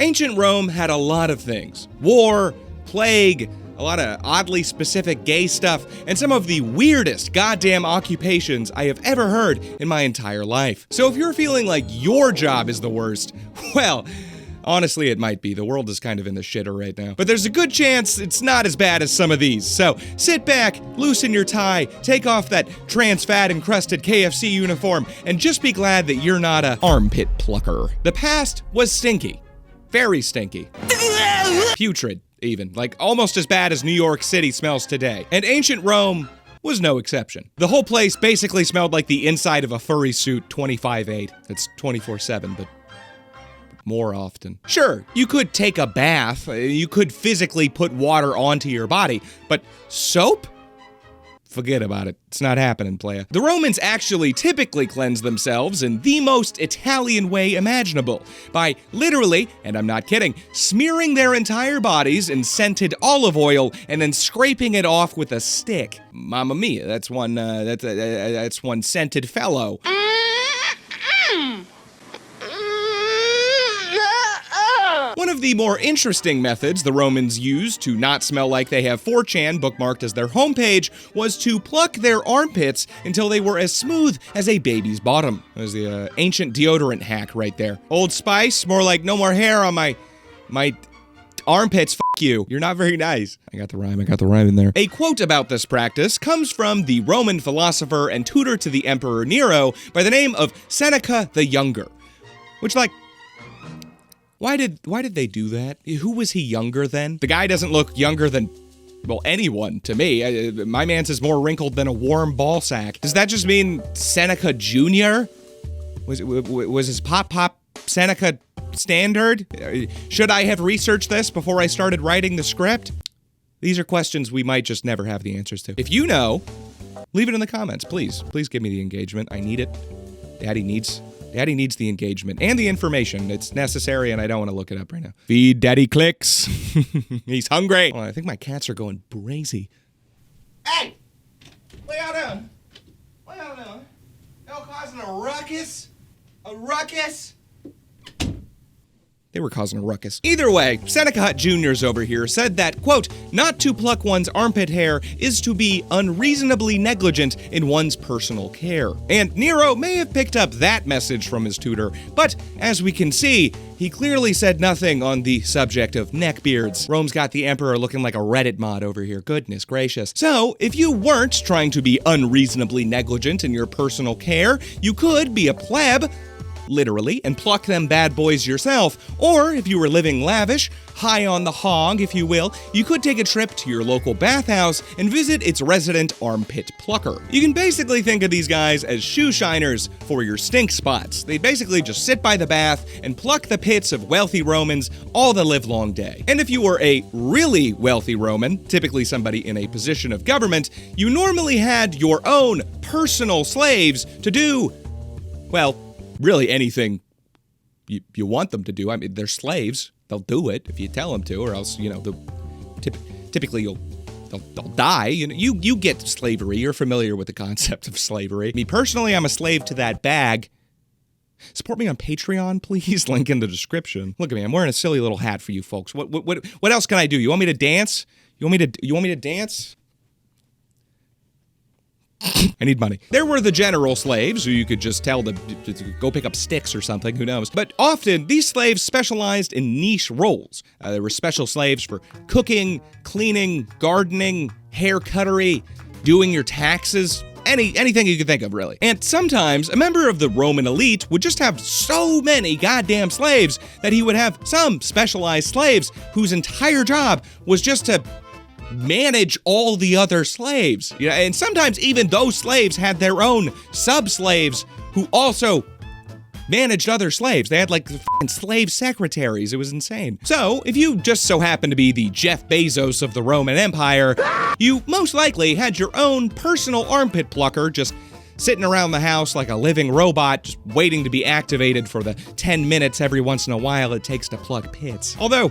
Ancient Rome had a lot of things. War, plague, a lot of oddly specific gay stuff, and some of the weirdest goddamn occupations I have ever heard in my entire life. So if you're feeling like your job is the worst, well, honestly, it might be. The world is kind of in the shitter right now. But there's a good chance it's not as bad as some of these. So sit back, loosen your tie, take off that trans fat encrusted KFC uniform, and just be glad that you're not a armpit plucker. The past was stinky. Very stinky. Putrid, even. Like almost as bad as New York City smells today. And ancient Rome was no exception. The whole place basically smelled like the inside of a furry suit 25/8. It's 24/7, but more often. Sure, you could take a bath, you could physically put water onto your body, but soap? Forget about it. It's not happening, playa. The Romans actually typically cleansed themselves in the most Italian way imaginable, by literally, and I'm not kidding, smearing their entire bodies in scented olive oil and then scraping it off with a stick. Mamma mia, that's one scented fellow. One of the more interesting methods the Romans used to not smell like they have 4chan bookmarked as their homepage was to pluck their armpits until they were as smooth as a baby's bottom. There's the ancient deodorant hack right there. Old Spice, more like no more hair on my armpits, fuck you. You're not very nice. I got the rhyme in there. A quote about this practice comes from the Roman philosopher and tutor to the Emperor Nero by the name of Seneca the Younger, which why did they do that? Who was he younger than? The guy doesn't look younger than, well, anyone to me. My man's is more wrinkled than a warm ball sack. Does that just mean Seneca Jr.? Was his pop Seneca standard? Should I have researched this before I started writing the script? These are questions we might just never have the answers to. If you know, leave it in the comments, please. Please give me the engagement. I need it. Daddy needs the engagement and the information. It's necessary, and I don't want to look it up right now. Feed Daddy clicks. He's hungry. Oh, I think my cats are going brazy. Hey! What y'all doing? Y'all causing a ruckus? A ruckus? They were causing a ruckus. Either way, Seneca Jr.'s over here said that, quote, not to pluck one's armpit hair is to be unreasonably negligent in one's personal care. And Nero may have picked up that message from his tutor, but as we can see, he clearly said nothing on the subject of neckbeards. Rome's got the emperor looking like a Reddit mod over here. Goodness gracious. So, if you weren't trying to be unreasonably negligent in your personal care, you could be a pleb, literally, and pluck them bad boys yourself. Or, if you were living lavish, high on the hog, if you will, you could take a trip to your local bathhouse and visit its resident armpit plucker. You can basically think of these guys as shoe shiners for your stink spots. They basically just sit by the bath and pluck the pits of wealthy Romans all the livelong day. And if you were a really wealthy Roman, typically somebody in a position of government, you normally had your own personal slaves to do, well, really anything you want them to do. I mean, they're slaves. They'll do it if you tell them to, or else, typically they'll die. You get slavery. You're familiar with the concept of slavery. Me personally, I'm a slave to that bag. Support me on Patreon, please. Link in the description. Look at me. I'm wearing a silly little hat for you folks. What else can I do? You want me to dance? You want me to dance? I need money. There were the general slaves, who you could just tell to go pick up sticks or something, who knows. But often, these slaves specialized in niche roles. There were special slaves for cooking, cleaning, gardening, hair cuttery, doing your taxes, anything you could think of, really. And sometimes, a member of the Roman elite would just have so many goddamn slaves that he would have some specialized slaves whose entire job was just to manage all the other slaves. And sometimes even those slaves had their own sub-slaves who also managed other slaves. They had slave secretaries. It was insane. So, if you just so happen to be the Jeff Bezos of the Roman Empire, you most likely had your own personal armpit plucker just sitting around the house like a living robot, just waiting to be activated for the 10 minutes every once in a while it takes to pluck pits. Although,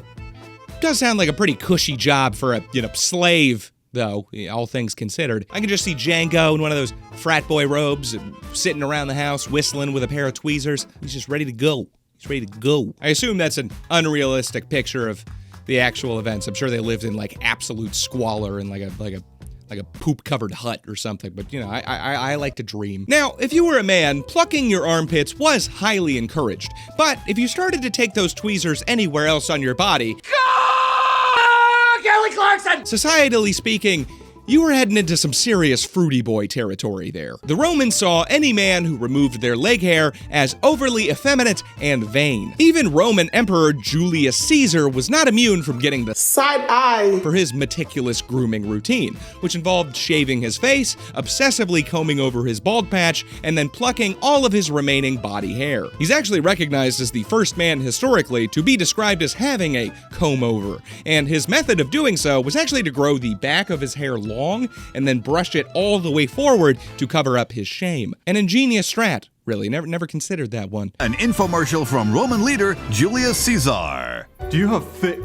does sound like a pretty cushy job for a, slave, though, all things considered. I can just see Django in one of those frat boy robes, sitting around the house, whistling with a pair of tweezers. He's just ready to go. He's ready to go. I assume that's an unrealistic picture of the actual events. I'm sure they lived in like absolute squalor and like a poop-covered hut or something, but you know, I like to dream. Now, if you were a man, plucking your armpits was highly encouraged, but if you started to take those tweezers anywhere else on your body, Kelly Clarkson! Societally speaking, you were heading into some serious fruity boy territory there. The Romans saw any man who removed their leg hair as overly effeminate and vain. Even Roman Emperor Julius Caesar was not immune from getting the side eye for his meticulous grooming routine, which involved shaving his face, obsessively combing over his bald patch, and then plucking all of his remaining body hair. He's actually recognized as the first man historically to be described as having a comb over, and his method of doing so was actually to grow the back of his hair long and then brush it all the way forward to cover up his shame. An ingenious strat, really. Never considered that one. An infomercial from Roman leader Julius Caesar. Do you have thick,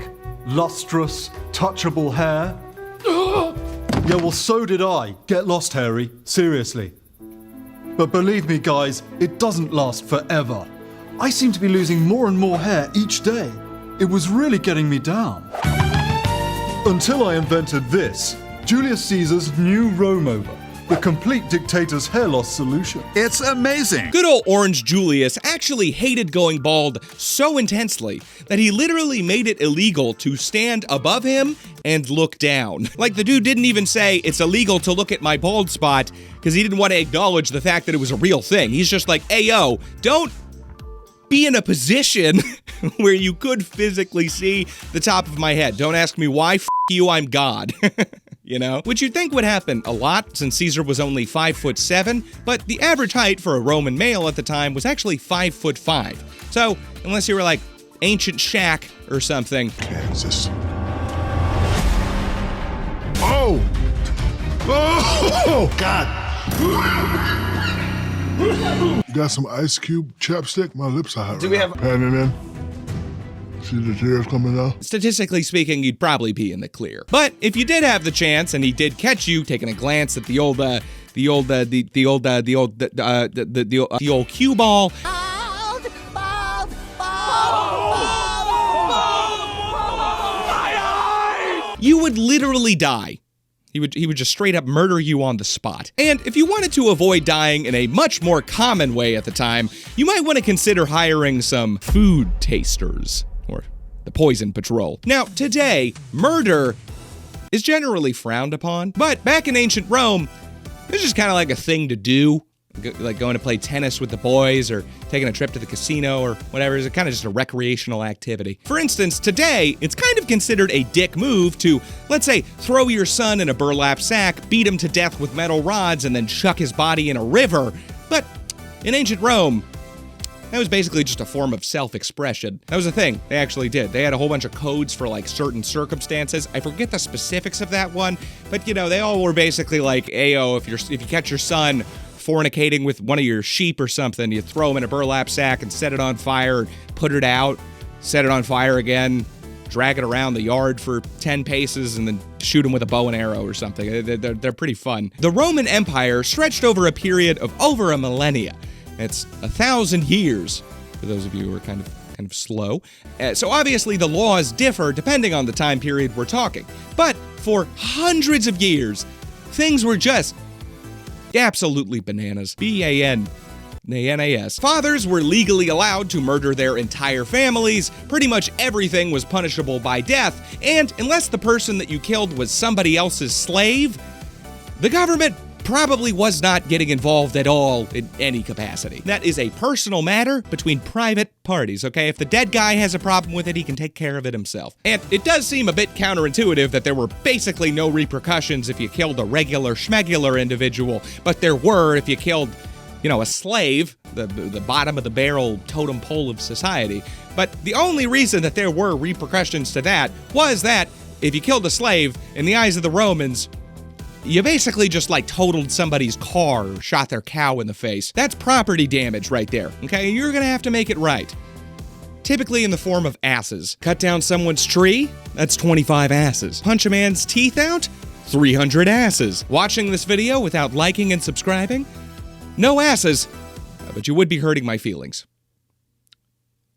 lustrous, touchable hair? Yeah, well, so did I. Get lost, Harry. Seriously. But believe me, guys, it doesn't last forever. I seem to be losing more and more hair each day. It was really getting me down. Until I invented this. Julius Caesar's new Rome-over, the complete dictator's hair loss solution. It's amazing. Good old Orange Julius actually hated going bald so intensely that he literally made it illegal to stand above him and look down. Like, the dude didn't even say it's illegal to look at my bald spot because he didn't want to acknowledge the fact that it was a real thing. He's just like, hey, yo, don't be in a position where you could physically see the top of my head. Don't ask me why. F you, I'm God. You know? Which you'd think would happen a lot since Caesar was only 5'7", but the average height for a Roman male at the time was actually 5'5". So, unless you were like ancient Shaq or something. Kansas. Oh! Oh! God! You got some ice cube chapstick? My lips are hot. Do we have... Panning in. See the tears coming out? Statistically speaking, you'd probably be in the clear. But if you did have the chance and he did catch you taking a glance at the old cue ball, you would literally die. He would just straight up murder you on the spot. And if you wanted to avoid dying in a much more common way at the time, you might want to consider hiring some food tasters. Or the poison patrol. Now, today, murder is generally frowned upon, but back in ancient Rome, it was just kind of like a thing to do, like going to play tennis with the boys or taking a trip to the casino or whatever. It's kind of just a recreational activity. For instance, today, it's kind of considered a dick move to, let's say, throw your son in a burlap sack, beat him to death with metal rods, and then chuck his body in a river. But in ancient Rome, that was basically just a form of self-expression. That was a thing they actually did. They had a whole bunch of codes for like certain circumstances. I forget the specifics of that one, but you know, they all were basically like, ayo, if you catch your son fornicating with one of your sheep or something, you throw him in a burlap sack and set it on fire, put it out, set it on fire again, drag it around the yard for 10 paces, and then shoot him with a bow and arrow or something. They're pretty fun. The Roman Empire stretched over a period of over a millennia. It's 1,000 years, for those of you who are kind of slow. So obviously the laws differ depending on the time period we're talking. But for hundreds of years, things were just absolutely bananas. B-A-N-A-N-A-S. Fathers were legally allowed to murder their entire families. Pretty much everything was punishable by death. And unless the person that you killed was somebody else's slave, the government probably was not getting involved at all in any capacity. That is a personal matter between private parties, okay? If the dead guy has a problem with it, he can take care of it himself. And it does seem a bit counterintuitive that there were basically no repercussions if you killed a regular schmegular individual, but there were if you killed, you know, a slave, the bottom of the barrel totem pole of society. But the only reason that there were repercussions to that was that if you killed a slave, in the eyes of the Romans, you basically just like totaled somebody's car or shot their cow in the face. That's property damage right there, okay? You're gonna have to make it right. Typically in the form of asses. Cut down someone's tree? That's 25 asses. Punch a man's teeth out? 300 asses. Watching this video without liking and subscribing? No asses, but you would be hurting my feelings.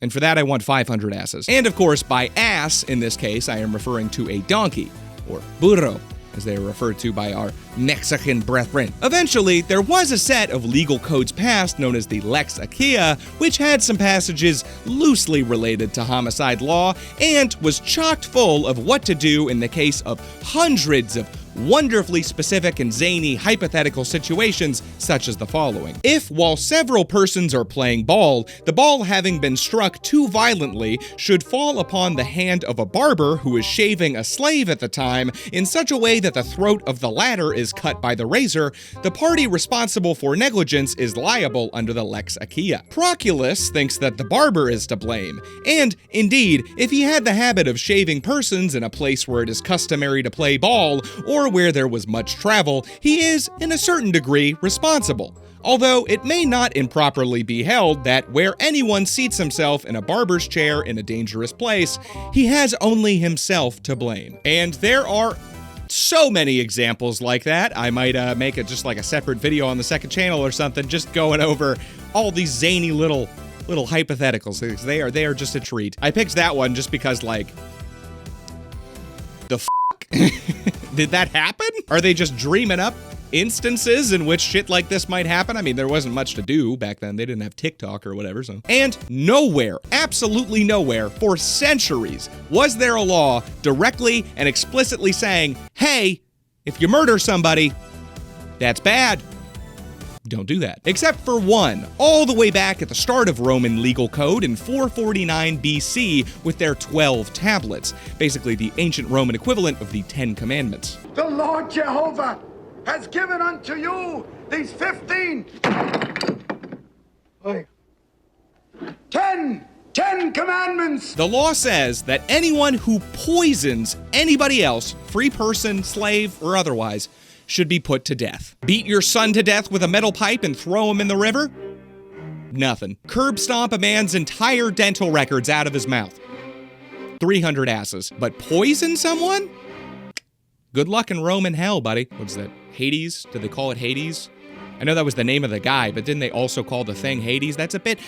And for that, I want 500 asses. And of course, by ass, in this case, I am referring to a donkey, or burro, as they are referred to by our Mexican brethren. Eventually, there was a set of legal codes passed known as the Lex Achea, which had some passages loosely related to homicide law and was chocked full of what to do in the case of hundreds of wonderfully specific and zany hypothetical situations such as the following. If, while several persons are playing ball, the ball having been struck too violently should fall upon the hand of a barber who is shaving a slave at the time in such a way that the throat of the latter is cut by the razor, the party responsible for negligence is liable under the Lex Achea. Proculus thinks that the barber is to blame, and indeed, if he had the habit of shaving persons in a place where it is customary to play ball, or where there was much travel, he is, in a certain degree, responsible. Although it may not improperly be held that where anyone seats himself in a barber's chair in a dangerous place, he has only himself to blame. And there are so many examples like that. I might make it just like a separate video on the second channel or something, just going over all these zany little hypotheticals. They are just a treat. I picked that one just because, like, the f***? Did that happen? Are they just dreaming up instances in which shit like this might happen? I mean, there wasn't much to do back then. They didn't have TikTok or whatever, so. And nowhere, absolutely nowhere, for centuries, was there a law directly and explicitly saying, hey, if you murder somebody, that's bad. Don't do that. Except for one, all the way back at the start of Roman legal code in 449 BC with their 12 tablets, basically the ancient Roman equivalent of the 10 Commandments. The Lord Jehovah has given unto you these 10 commandments. The law says that anyone who poisons anybody else, free person, slave, or otherwise, should be put to death. Beat your son to death with a metal pipe and throw him in the river? Nothing. Curb stomp a man's entire dental records out of his mouth. 300 asses. But poison someone? Good luck in Roman hell, buddy. What's that? Hades? Did they call it Hades? I know that was the name of the guy, but didn't they also call the thing Hades? That's a bit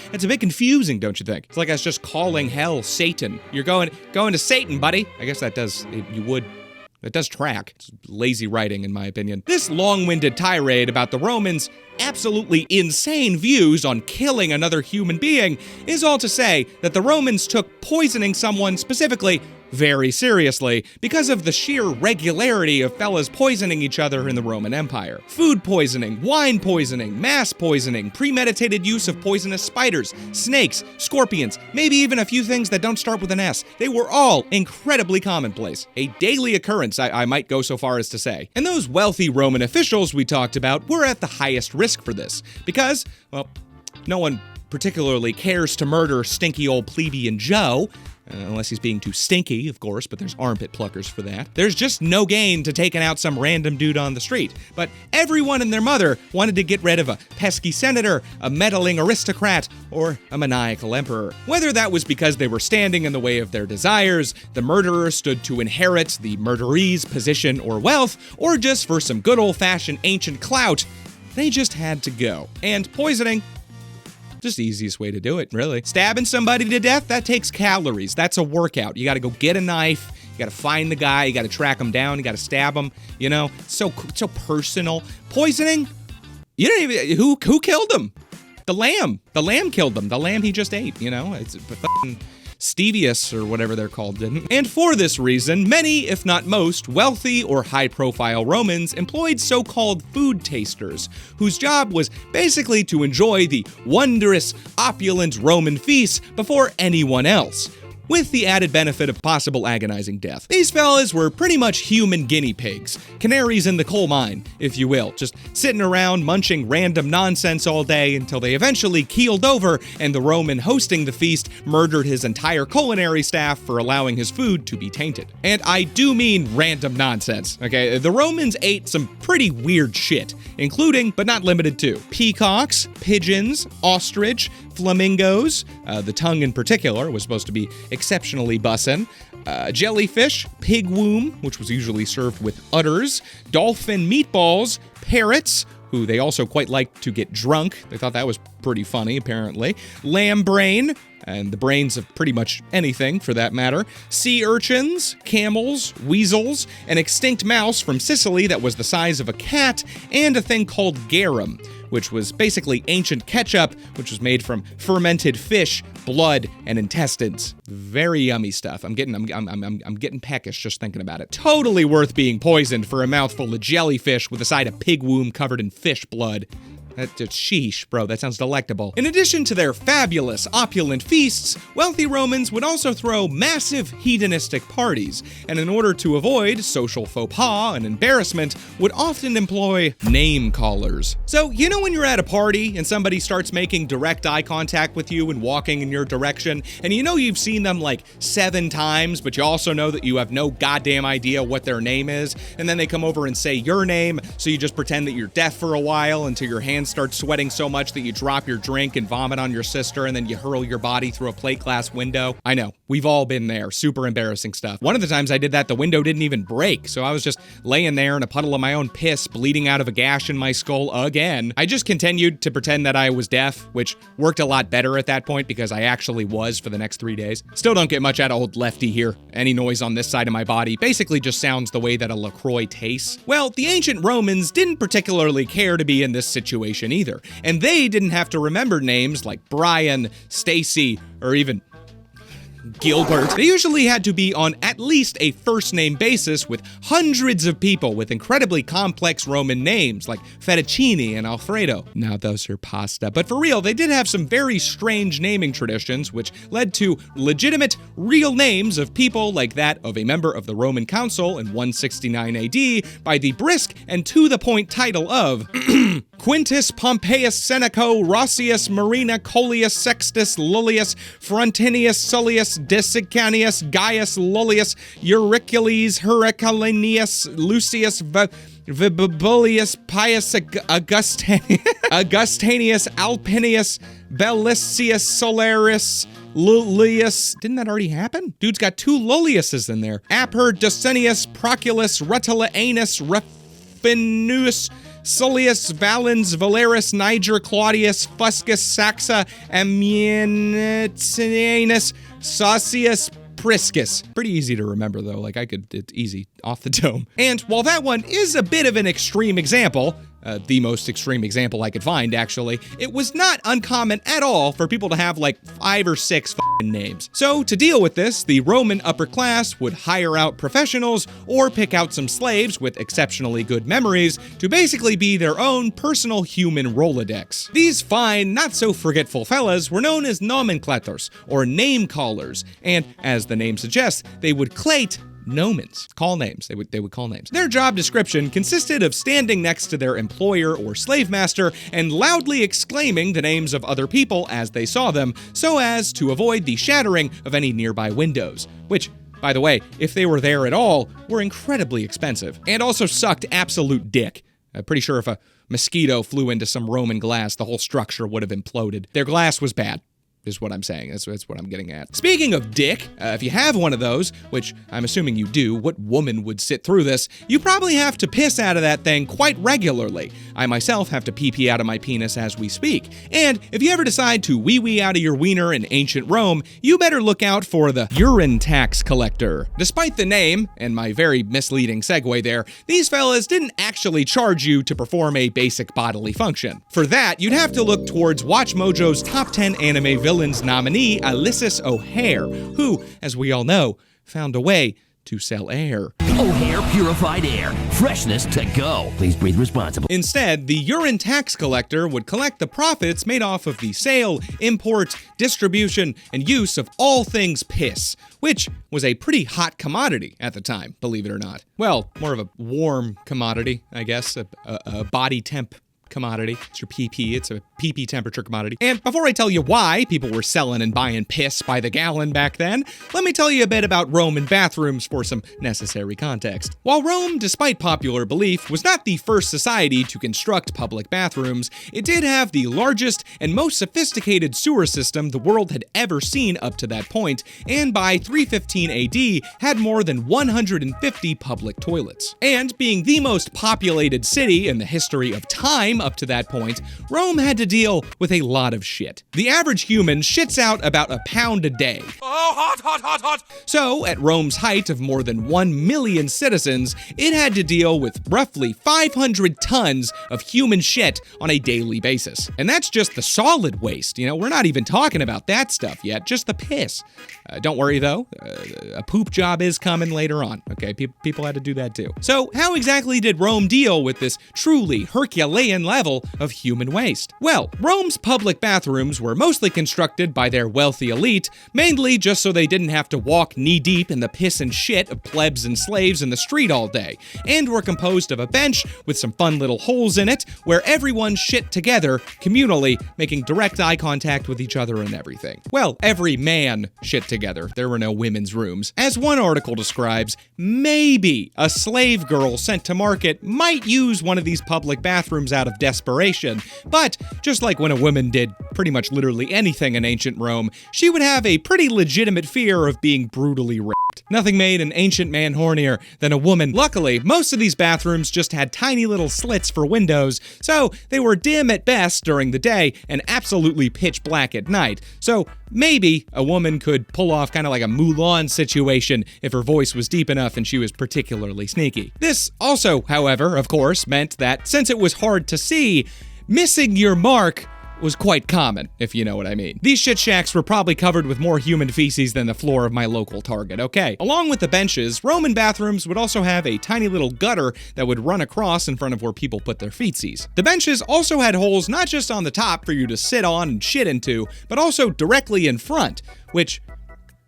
confusing, don't you think? It's like I was just calling hell Satan. You're going to Satan, buddy. I guess that does, you would. It does track. It's lazy writing, in my opinion. This long-winded tirade about the Romans' absolutely insane views on killing another human being is all to say that the Romans took poisoning someone specifically very seriously because of the sheer regularity of fellas poisoning each other in the Roman Empire. Food poisoning, wine poisoning, mass poisoning, premeditated use of poisonous spiders, snakes, scorpions, maybe even a few things that don't start with an S. They were all incredibly commonplace. A daily occurrence, I might go so far as to say. And those wealthy Roman officials we talked about were at the highest risk for this because, well, no one particularly cares to murder stinky old plebeian Joe, unless he's being too stinky, of course, but there's armpit pluckers for that. There's just no gain to taking out some random dude on the street. But everyone and their mother wanted to get rid of a pesky senator, a meddling aristocrat, or a maniacal emperor. Whether that was because they were standing in the way of their desires, the murderer stood to inherit the murderee's position or wealth, or just for some good old-fashioned ancient clout, they just had to go. And poisoning, just the easiest way to do it, really. Stabbing somebody to death, that takes calories. That's a workout. You gotta go get a knife, you gotta find the guy, you gotta track him down, you gotta stab him, you know? So personal. Poisoning, you don't even, who killed him? The lamb. The lamb killed him. The lamb he just ate, you know? It's fucking Stevius, or whatever they're called, didn't. And for this reason, many, if not most, wealthy or high-profile Romans employed so-called food tasters, whose job was basically to enjoy the wondrous, opulent Roman feasts before anyone else, with the added benefit of possible agonizing death. These fellas were pretty much human guinea pigs, canaries in the coal mine, if you will, just sitting around munching random nonsense all day until they eventually keeled over and the Roman hosting the feast murdered his entire culinary staff for allowing his food to be tainted. And I do mean random nonsense, okay? The Romans ate some pretty weird shit, including, but not limited to, peacocks, pigeons, ostrich, flamingos, the tongue in particular was supposed to be exceptionally bussin', jellyfish, pig womb, which was usually served with udders, dolphin meatballs, parrots, who they also quite liked to get drunk. They thought that was pretty funny apparently, lamb brain, and the brains of pretty much anything for that matter, sea urchins, camels, weasels, an extinct mouse from Sicily that was the size of a cat, and a thing called garum, which was basically ancient ketchup, which was made from fermented fish, blood, and intestines. Very yummy stuff. I'm getting peckish just thinking about it. Totally worth being poisoned for a mouthful of jellyfish with a side of pig womb covered in fish blood. Sheesh, bro, that sounds delectable. In addition to their fabulous, opulent feasts, wealthy Romans would also throw massive hedonistic parties, and in order to avoid social faux pas and embarrassment, would often employ name callers. So, you know when you're at a party and somebody starts making direct eye contact with you and walking in your direction, and you know you've seen them like 7 times, but you also know that you have no goddamn idea what their name is, and then they come over and say your name, so you just pretend that you're deaf for a while until your hands start sweating so much that you drop your drink and vomit on your sister, and then you hurl your body through a plate glass window. I know, we've all been there. Super embarrassing stuff. One of the times I did that, the window didn't even break, so I was just laying there in a puddle of my own piss, bleeding out of a gash in my skull again. I just continued to pretend that I was deaf, which worked a lot better at that point because I actually was for the next 3 days. Still don't get much out of old Lefty here. Any noise on this side of my body basically just sounds the way that a LaCroix tastes. Well, the ancient Romans didn't particularly care to be in this situation either, and they didn't have to remember names like Brian, Stacy, or even Gilbert. They usually had to be on at least a first name basis with hundreds of people with incredibly complex Roman names like fettuccine and Alfredo. Now those are pasta. But for real, they did have some very strange naming traditions which led to legitimate, real names of people like that of a member of the Roman Council in 169 AD by the brisk and to-the-point title of Quintus Pompeius Senecio Rossius Marina Coelius Sextus Lullius Frontinius Sullius Desicanius Gaius Lullius Euricules Heraclenius Lucius Vibulius Pius Augustanius Alpinius Bellicius Solaris Lullius. Didn't that already happen? Dude's got 2 Lulliuses in there. Aper Docenius Proculus Rutilanus Ruffinus Sullius Valens Valeris Niger Claudius Fuscus Saxa Ammianus Saucius Priscus. Pretty easy to remember though, it's easy off the dome. And while that one is a bit of an extreme example, the most extreme example I could find actually, it was not uncommon at all for people to have like 5 or 6 names. So to deal with this, the Roman upper class would hire out professionals or pick out some slaves with exceptionally good memories to basically be their own personal human Rolodex. These fine, not so forgetful fellas were known as nomenclators, or name callers, and as the name suggests, they would clate nomens, call names. They would call names. Their job description consisted of standing next to their employer or slave master and loudly exclaiming the names of other people as they saw them, so as to avoid the shattering of any nearby windows, which, by the way, if they were there at all, were incredibly expensive, and also sucked absolute dick. I'm pretty sure if a mosquito flew into some Roman glass, the whole structure would have imploded. Their glass was bad, is what I'm saying. That's what I'm getting at. Speaking of dick, if you have one of those, which I'm assuming you do, what woman would sit through this? You probably have to piss out of that thing quite regularly. I myself have to pee out of my penis as we speak. And if you ever decide to wee out of your wiener in ancient Rome, you better look out for the urine tax collector. Despite the name, and my very misleading segue there, these fellas didn't actually charge you to perform a basic bodily function. For that, you'd have to look towards WatchMojo's top 10 anime villains nominee, Ulysses O'Hare, who, as we all know, found a way to sell air. O'Hare Purified Air. Freshness to go. Please breathe responsibly. Instead, the urine tax collector would collect the profits made off of the sale, import, distribution, and use of all things piss, which was a pretty hot commodity at the time, believe it or not. Well, more of a warm commodity, I guess, a body temp commodity. It's your PP. It's a PP temperature commodity. And before I tell you why people were selling and buying piss by the gallon back then, let me tell you a bit about Roman bathrooms for some necessary context. While Rome, despite popular belief, was not the first society to construct public bathrooms, it did have the largest and most sophisticated sewer system the world had ever seen up to that point, and by 315 AD had more than 150 public toilets. And being the most populated city in the history of time, time up to that point, Rome had to deal with a lot of shit. The average human shits out about a pound a day. Oh, hot, hot, hot, hot! So, at Rome's height of more than 1 million citizens, it had to deal with roughly 500 tons of human shit on a daily basis. And that's just the solid waste. We're not even talking about that stuff yet, just the piss. Don't worry though, a poop job is coming later on, okay? People had to do that too. So how exactly did Rome deal with this truly Herculean level of human waste? Well, Rome's public bathrooms were mostly constructed by their wealthy elite, mainly just so they didn't have to walk knee-deep in the piss and shit of plebs and slaves in the street all day, and were composed of a bench with some fun little holes in it where everyone shit together, communally, making direct eye contact with each other and everything. Well, every man shit together. There were no women's rooms. As one article describes, maybe a slave girl sent to market might use one of these public bathrooms out of desperation, but just like when a woman did pretty much literally anything in ancient Rome, she would have a pretty legitimate fear of being brutally raped. Nothing made an ancient man hornier than a woman. Luckily, most of these bathrooms just had tiny little slits for windows, so they were dim at best during the day and absolutely pitch black at night. So maybe a woman could pull off kind of like a Mulan situation if her voice was deep enough and she was particularly sneaky. This also, however, of course, meant that since it was hard to see, missing your mark was quite common, if you know what I mean. These shit shacks were probably covered with more human feces than the floor of my local Target, okay? Along with the benches, Roman bathrooms would also have a tiny little gutter that would run across in front of where people put their feetsies. The benches also had holes not just on the top for you to sit on and shit into, but also directly in front, which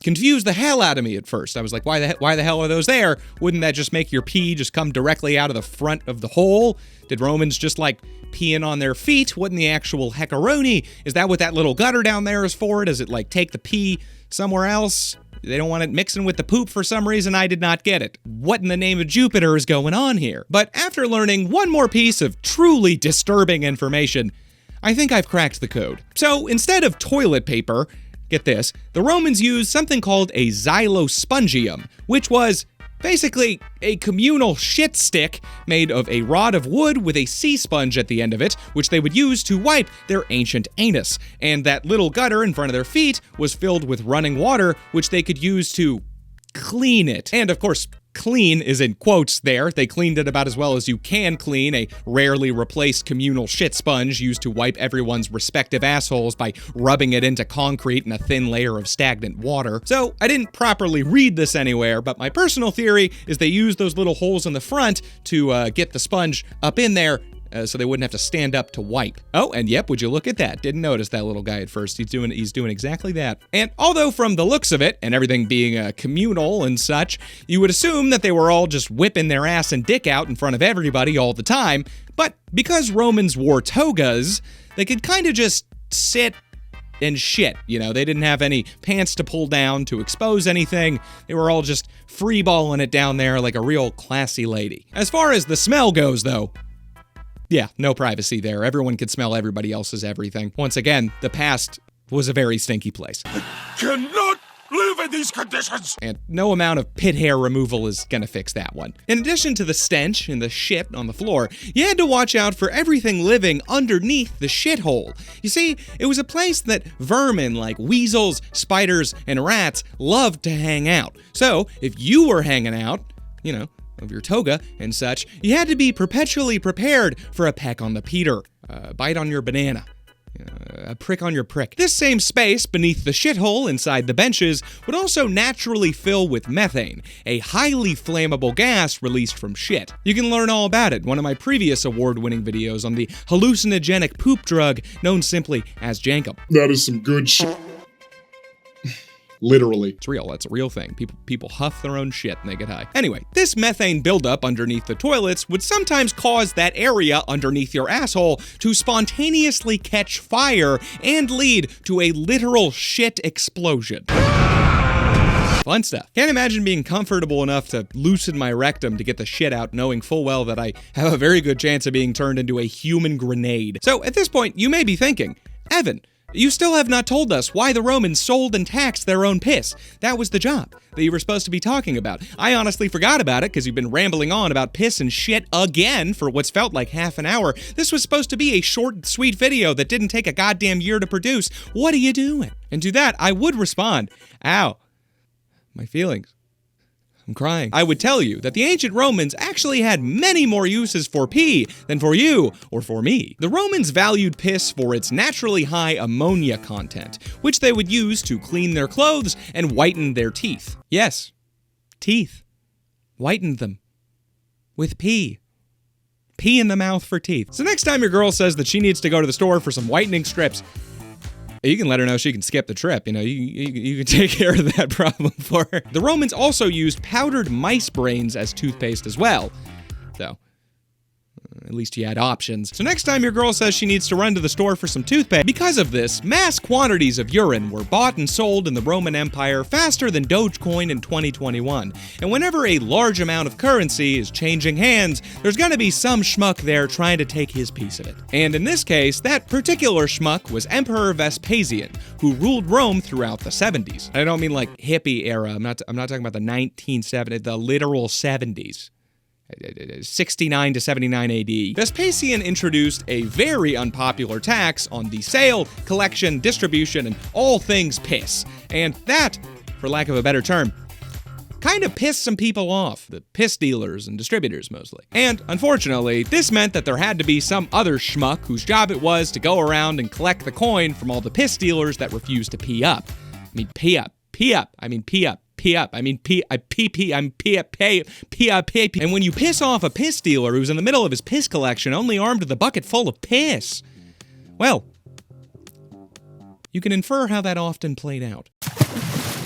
confused the hell out of me at first. I was like, why the hell are those there? Wouldn't that just make your pee just come directly out of the front of the hole? Did Romans just like peeing on their feet? What in the actual heckaroni? Is that what that little gutter down there is for? Does it like take the pee somewhere else? They don't want it mixing with the poop for some reason. I did not get it. What in the name of Jupiter is going on here? But after learning one more piece of truly disturbing information, I think I've cracked the code. So instead of toilet paper, get this, the Romans used something called a xylospongium, which was basically a communal shit stick made of a rod of wood with a sea sponge at the end of it, which they would use to wipe their ancient anus. And that little gutter in front of their feet was filled with running water, which they could use to clean it. And of course, clean is in quotes there. They cleaned it about as well as you can clean a rarely replaced communal shit sponge used to wipe everyone's respective assholes by rubbing it into concrete in a thin layer of stagnant water. So I didn't properly read this anywhere, but my personal theory is they used those little holes in the front to get the sponge up in there so they wouldn't have to stand up to wipe. Oh, and yep, would you look at that? Didn't notice that little guy at first. He's doing exactly that. And although from the looks of it, and everything being communal and such, you would assume that they were all just whipping their ass and dick out in front of everybody all the time, but because Romans wore togas, they could kind of just sit and shit. They didn't have any pants to pull down to expose anything. They were all just freeballing it down there like a real classy lady. As far as the smell goes, though, yeah, no privacy there. Everyone could smell everybody else's everything. Once again, the past was a very stinky place. Cannot live in these conditions! And no amount of pit hair removal is gonna fix that one. In addition to the stench and the shit on the floor, you had to watch out for everything living underneath the shithole. You see, it was a place that vermin like weasels, spiders, and rats loved to hang out. So, if you were hanging out, of your toga and such, you had to be perpetually prepared for a peck on the Peter, a bite on your banana, a prick on your prick. This same space beneath the shithole inside the benches would also naturally fill with methane, a highly flammable gas released from shit. You can learn all about it in one of my previous award-winning videos on the hallucinogenic poop drug known simply as jankum. That is some good shit. Literally. It's real. That's a real thing. People huff their own shit and they get high. Anyway, this methane buildup underneath the toilets would sometimes cause that area underneath your asshole to spontaneously catch fire and lead to a literal shit explosion. Fun stuff. Can't imagine being comfortable enough to loosen my rectum to get the shit out, knowing full well that I have a very good chance of being turned into a human grenade. So at this point, you may be thinking, Evan, You still have not told us why the Romans sold and taxed their own piss. That was the job that you were supposed to be talking about. I honestly forgot about it because you've been rambling on about piss and shit again for what's felt like half an hour. This was supposed to be a short, sweet video that didn't take a goddamn year to produce. What are you doing? And to that, I would respond, ow, my feelings. I'm crying. I would tell you that the ancient Romans actually had many more uses for pee than for you or for me. The Romans valued piss for its naturally high ammonia content, which they would use to clean their clothes and whiten their teeth. Yes, teeth. Whitened them. With pee. Pee in the mouth for teeth. So next time your girl says that she needs to go to the store for some whitening strips, you can let her know she can skip the trip. You know, you can take care of that problem for her. The Romans also used powdered mice brains as toothpaste as well. So, at least you had options. So next time your girl says she needs to run to the store for some toothpaste, because of this, mass quantities of urine were bought and sold in the Roman Empire faster than Dogecoin in 2021. And whenever a large amount of currency is changing hands, there's gonna be some schmuck there trying to take his piece of it. And in this case, that particular schmuck was Emperor Vespasian, who ruled Rome throughout the 70s. I don't mean like hippie era. I'm not talking about the 1970s, the literal 70s. 69 to 79 AD. Vespasian introduced a very unpopular tax on the sale, collection, distribution, and all things piss. And that, for lack of a better term, kind of pissed some people off, the piss dealers and distributors mostly. And unfortunately, this meant that there had to be some other schmuck whose job it was to go around and collect the coin from all the piss dealers that refused to pee up. I mean, pee up. I mean, pee up. Pee up. I mean, pee up. And when you piss off a piss dealer who's in the middle of his piss collection, only armed with a bucket full of piss, well, you can infer how that often played out.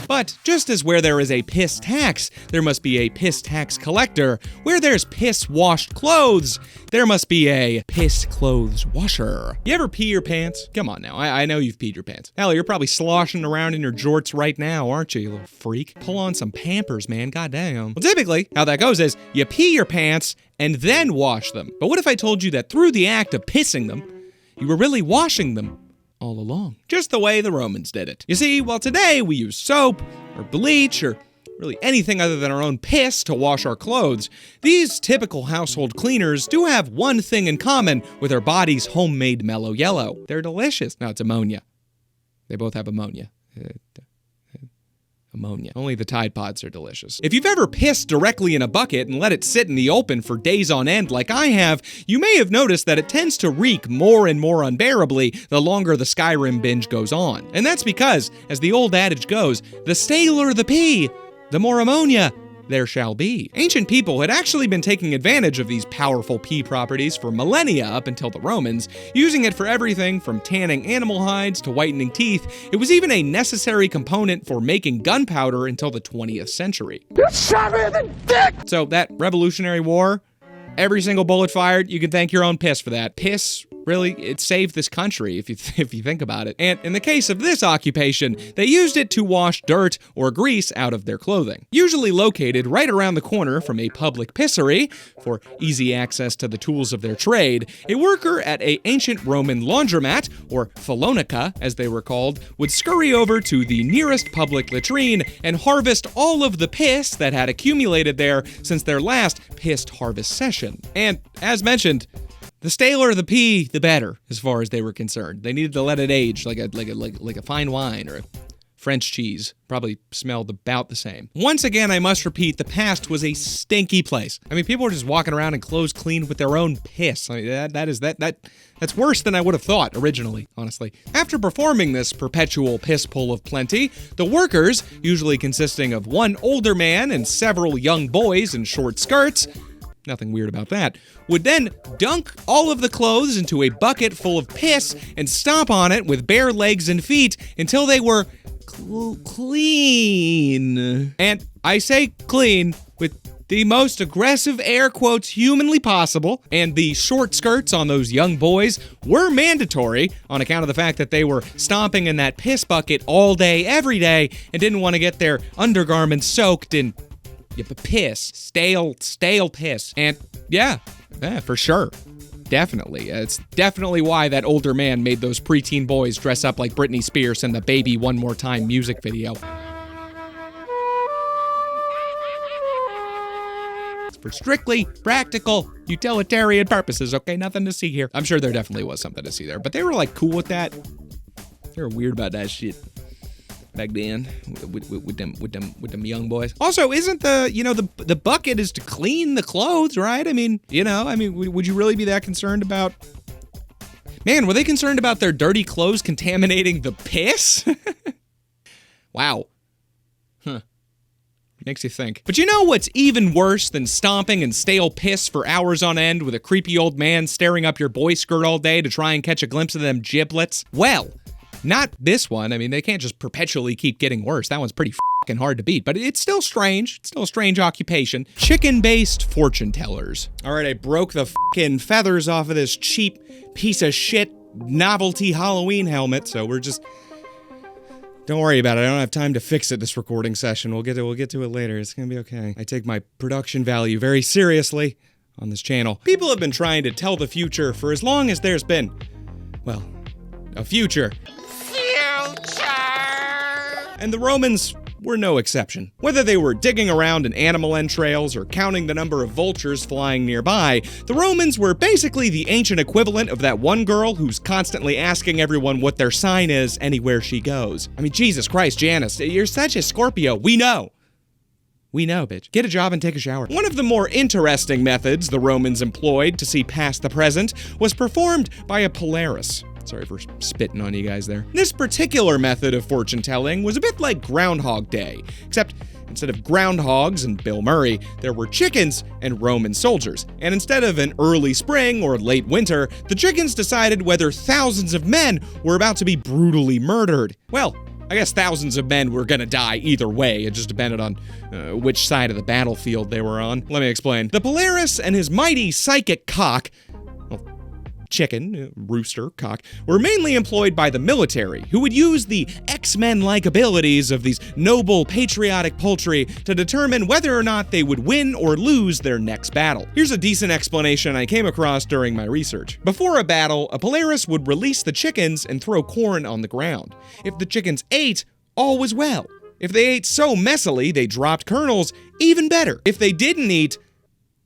But just as where there is a piss tax, there must be a piss tax collector. Where there's piss-washed clothes, there must be a piss clothes washer. You ever pee your pants? Come on now, I know you've peed your pants. Hell, you're probably sloshing around in your jorts right now, aren't you, you little freak? Pull on some Pampers, man, goddamn. Well, typically, how that goes is, you pee your pants and then wash them. But what if I told you that through the act of pissing them, you were really washing them all along, just the way the Romans did it. You see, while today we use soap or bleach or really anything other than our own piss to wash our clothes, these typical household cleaners do have one thing in common with our body's homemade mellow yellow. They're delicious. No, it's ammonia. They both have ammonia. Ammonia. Only the Tide Pods are delicious. If you've ever pissed directly in a bucket and let it sit in the open for days on end like I have, you may have noticed that it tends to reek more and more unbearably the longer the Skyrim binge goes on. And that's because, as the old adage goes, the staler the pee, the more ammonia there shall be. Ancient people had actually been taking advantage of these powerful pee properties for millennia up until the Romans, using it for everything from tanning animal hides to whitening teeth. It was even a necessary component for making gunpowder until the 20th century. You shot me in the dick! So that Revolutionary War, every single bullet fired, you can thank your own piss for that. Piss, really, it saved this country if you think about it. And in the case of this occupation, they used it to wash dirt or grease out of their clothing. Usually located right around the corner from a public pissery, for easy access to the tools of their trade, a worker at an ancient Roman laundromat, or phallonica as they were called, would scurry over to the nearest public latrine and harvest all of the piss that had accumulated there since their last pissed harvest session. And as mentioned, the staler the pee, the better, as far as they were concerned. They needed to let it age like a fine wine or a French cheese. Probably smelled about the same. Once again, I must repeat, the past was a stinky place. I mean, people were just walking around in clothes cleaned with their own piss. I mean, that's worse than I would have thought originally, honestly. After performing this perpetual piss pull of plenty, the workers, usually consisting of one older man and several young boys in short skirts, nothing weird about that, would then dunk all of the clothes into a bucket full of piss and stomp on it with bare legs and feet until they were clean. And I say clean with the most aggressive air quotes humanly possible, and the short skirts on those young boys were mandatory on account of the fact that they were stomping in that piss bucket all day, every day, and didn't want to get their undergarments soaked in piss, stale piss. And yeah, for sure. Definitely. It's definitely why that older man made those preteen boys dress up like Britney Spears in the Baby One More Time music video. For strictly practical, utilitarian purposes, okay? Nothing to see here. I'm sure there definitely was something to see there, but they were like cool with that. They were weird about that shit back then with them young boys. Also, isn't the bucket is to clean the clothes, right? I mean, would you really be that concerned about? Man, were they concerned about their dirty clothes contaminating the piss? Wow. Huh. Makes you think. But you know what's even worse than stomping in stale piss for hours on end with a creepy old man staring up your boy skirt all day to try and catch a glimpse of them giblets? Well, not this one. I mean, they can't just perpetually keep getting worse. That one's pretty fucking hard to beat, but it's still strange. It's still a strange occupation. Chicken-based fortune tellers. All right, I broke the fucking feathers off of this cheap piece of shit novelty Halloween helmet, so we're just... Don't worry about it. I don't have time to fix it this recording session. We'll get to it later. It's gonna be okay. I take my production value very seriously on this channel. People have been trying to tell the future for as long as there's been, well, a future. And the Romans were no exception. Whether they were digging around in animal entrails or counting the number of vultures flying nearby, the Romans were basically the ancient equivalent of that one girl who's constantly asking everyone what their sign is anywhere she goes. I mean, Jesus Christ, Janice, you're such a Scorpio. We know. We know, bitch. Get a job and take a shower. One of the more interesting methods the Romans employed to see past the present was performed by a Polaris. Sorry for spitting on you guys there. This particular method of fortune telling was a bit like Groundhog Day, except instead of groundhogs and Bill Murray, there were chickens and Roman soldiers. And instead of an early spring or late winter, the chickens decided whether thousands of men were about to be brutally murdered. Well, I guess thousands of men were gonna die either way. It just depended on which side of the battlefield they were on. Let me explain. The Polaris and his mighty psychic cock, chicken, rooster, cock, were mainly employed by the military, who would use the X-Men-like abilities of these noble, patriotic poultry to determine whether or not they would win or lose their next battle. Here's a decent explanation I came across during my research. Before a battle, a Polaris would release the chickens and throw corn on the ground. If the chickens ate, all was well. If they ate so messily they dropped kernels, even better. If they didn't eat,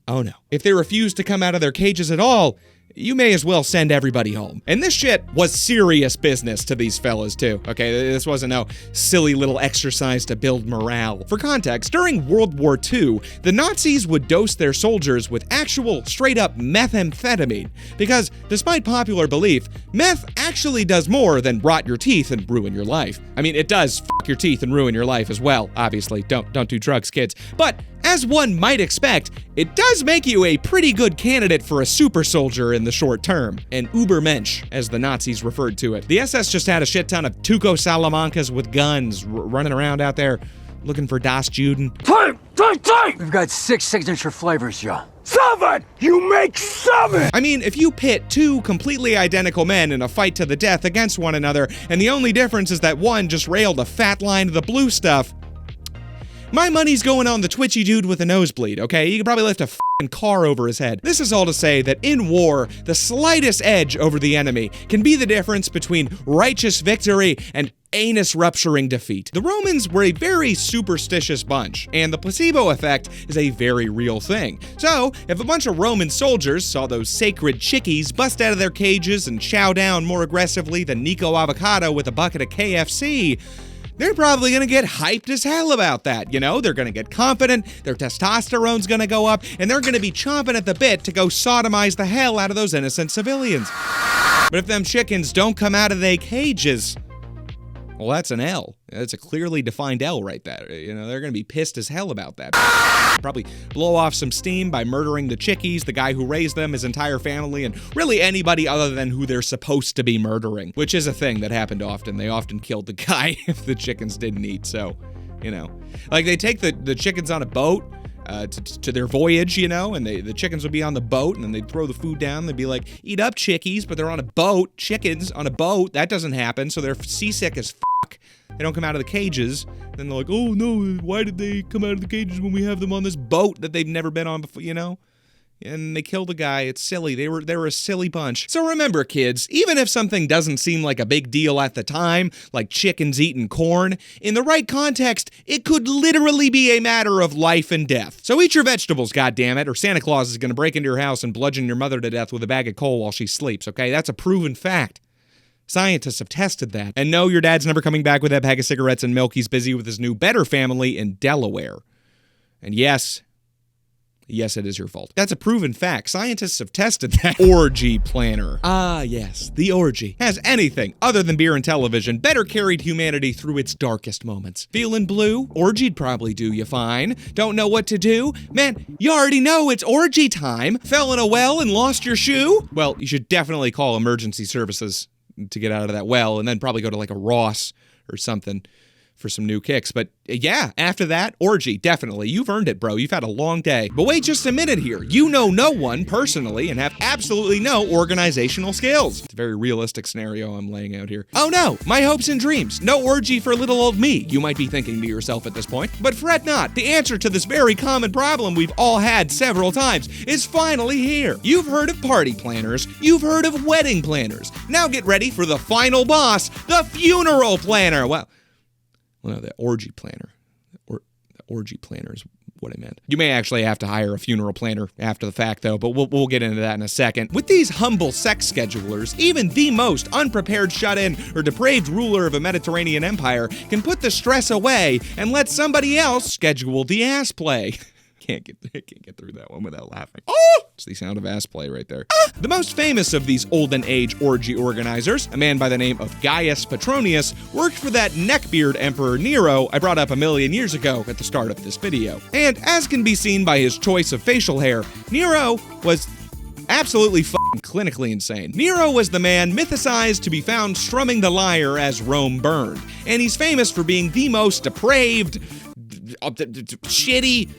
oh no. If they refused to come out of their cages at all, you may as well send everybody home. And this shit was serious business to these fellas too, okay? This wasn't no silly little exercise to build morale. For context, during World War II, the Nazis would dose their soldiers with actual straight-up methamphetamine, because despite popular belief, meth actually does more than rot your teeth and ruin your life. I mean, it does fuck your teeth and ruin your life as well, obviously. Don't do drugs, kids. But as one might expect, it does make you a pretty good candidate for a super soldier in the short term. An Übermensch, as the Nazis referred to it. The SS just had a shit ton of Tuco Salamancas with guns running around out there looking for Das Juden. We've got 6 signature flavors, Joe. 7! You make 7! I mean, if you pit two completely identical men in a fight to the death against one another, and the only difference is that one just railed a fat line of the blue stuff, my money's going on the twitchy dude with a nosebleed, okay? You could probably lift a f***ing car over his head. This is all to say that in war, the slightest edge over the enemy can be the difference between righteous victory and anus-rupturing defeat. The Romans were a very superstitious bunch, and the placebo effect is a very real thing. So, if a bunch of Roman soldiers saw those sacred chickies bust out of their cages and chow down more aggressively than Nico Avocado with a bucket of KFC, they're probably gonna get hyped as hell about that, you know? They're gonna get confident, their testosterone's gonna go up, and they're gonna be chomping at the bit to go sodomize the hell out of those innocent civilians. But if them chickens don't come out of their cages, well, that's an L. That's a clearly defined L right there. You know, they're gonna be pissed as hell about that. Probably blow off some steam by murdering the chickies, the guy who raised them, his entire family, and really anybody other than who they're supposed to be murdering, which is a thing that happened often. They often killed the guy if the chickens didn't eat, so, you know. Like, they take the chickens on a boat to their voyage, you know, and the chickens would be on the boat, and then they'd throw the food down. They'd be like, eat up, chickies, but they're on a boat. Chickens on a boat, that doesn't happen, so they're seasick as fuck. They don't come out of the cages. Then they're like, oh no, why did they come out of the cages when we have them on this boat that they've never been on before, you know? and they killed a guy. It's silly. They were a silly bunch. So remember, kids, even if something doesn't seem like a big deal at the time, like chickens eating corn, in the right context, it could literally be a matter of life and death. So eat your vegetables, goddammit, or Santa Claus is gonna break into your house and bludgeon your mother to death with a bag of coal while she sleeps, okay? That's a proven fact. Scientists have tested that. And no, your dad's never coming back with that bag of cigarettes and milk. He's busy with his new better family in Delaware. And yes, it is your fault. That's a proven fact. Scientists have tested that. Orgy planner. Ah, yes, the orgy. Has anything other than beer and television better carried humanity through its darkest moments. Feeling blue? Orgy'd probably do you fine. Don't know what to do? Man, you already know it's orgy time. Fell in a well and lost your shoe? Well, you should definitely call emergency services to get out of that well, and then probably go to like a Ross or something for some new kicks. But yeah, after that, orgy, definitely. You've earned it, bro. You've had a long day. But wait just a minute here. You know no one personally and have absolutely no organizational skills. It's a very realistic scenario I'm laying out here. Oh no, my hopes and dreams. No orgy for little old me, you might be thinking to yourself at this point. But fret not, the answer to this very common problem we've all had several times is finally here. You've heard of party planners. You've heard of wedding planners. Now get ready for the final boss, the funeral planner. Well, no, the orgy planner. The orgy planner is what I meant. You may actually have to hire a funeral planner after the fact, though, but we'll get into that in a second. With these humble sex schedulers, even the most unprepared shut-in or depraved ruler of a Mediterranean empire can put the stress away and let somebody else schedule the ass play. Can't get through that one without laughing. Oh! It's the sound of ass play right there. The most famous of these olden age orgy organizers, a man by the name of Gaius Petronius, worked for that neckbeard Emperor Nero I brought up a million years ago at the start of this video. And as can be seen by his choice of facial hair, Nero was absolutely f***ing clinically insane. Nero was the man mythicized to be found strumming the lyre as Rome burned. And he's famous for being the most depraved, shitty,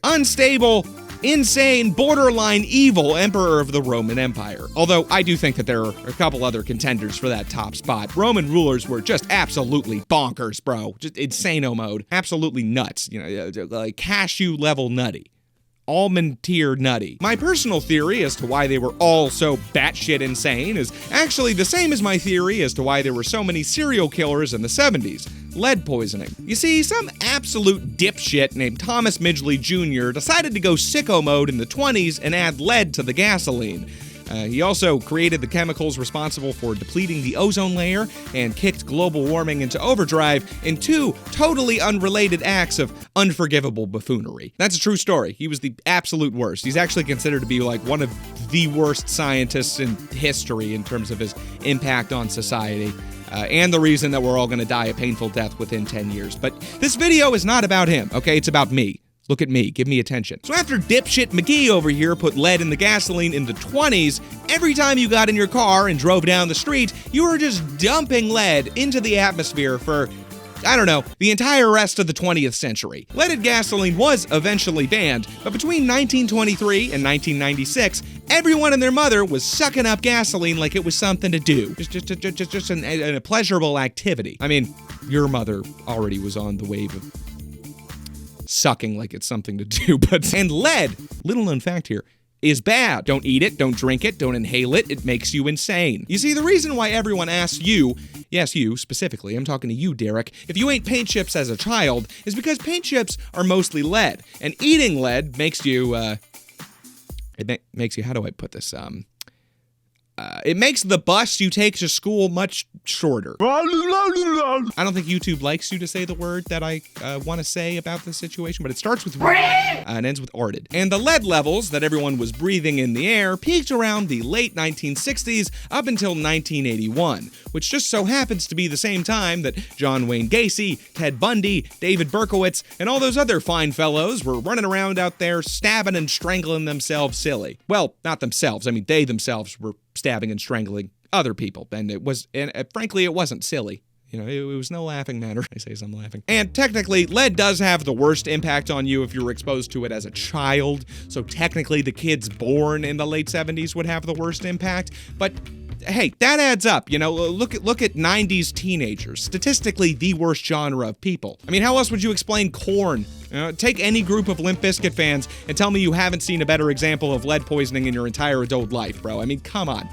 unstable, insane, borderline evil emperor of the Roman Empire. Although I do think that there are a couple other contenders for that top spot. Roman rulers were just absolutely bonkers, bro. Just insano mode. Absolutely nuts. You know, like cashew level nutty. Almond tier nutty. My personal theory as to why they were all so batshit insane is actually the same as my theory as to why there were so many serial killers in the 70s. Lead poisoning. You see, some absolute dipshit named Thomas Midgley Jr. decided to go sicko mode in the 20s and add lead to the gasoline. He also created the chemicals responsible for depleting the ozone layer and kicked global warming into overdrive in two totally unrelated acts of unforgivable buffoonery. That's a true story. He was the absolute worst. He's actually considered to be like one of the worst scientists in history in terms of his impact on society. And the reason that we're all going to die a painful death within 10 years. But this video is not about him, okay? It's about me. Look at me, give me attention. So after dipshit McGee over here put lead in the gasoline in the 20s, every time you got in your car and drove down the street, you were just dumping lead into the atmosphere for, I don't know, the entire rest of the 20th century. Leaded gasoline was eventually banned, but between 1923 and 1996, everyone and their mother was sucking up gasoline like it was something to do. Just a pleasurable activity. I mean, your mother already was on the wave of sucking like it's something to do, but and lead, little known fact here, is bad. Don't eat it, don't drink it, don't inhale it, it makes you insane. You see, the reason why everyone asks you, yes you specifically, I'm talking to you Derek, if you ate paint chips as a child, is because paint chips are mostly lead, and eating lead makes you, makes you, how do I put this, it makes the bus you take to school much shorter. I don't think YouTube likes you to say the word that I want to say about this situation, but it starts with and ends with arted. And the lead levels that everyone was breathing in the air peaked around the late 1960s up until 1981, which just so happens to be the same time that John Wayne Gacy, Ted Bundy, David Berkowitz, and all those other fine fellows were running around out there stabbing and strangling themselves silly. Well, not themselves. I mean, they themselves were stabbing and strangling other people, and frankly, it wasn't silly. You know, it was no laughing matter. I say some laughing. And technically, lead does have the worst impact on you if you were exposed to it as a child, so technically the kids born in the late 70s would have the worst impact, but hey, that adds up. You know, look at 90s teenagers. Statistically, the worst genre of people. I mean, how else would you explain Korn? Take any group of Limp Bizkit fans and tell me you haven't seen a better example of lead poisoning in your entire adult life, bro. I mean, come on.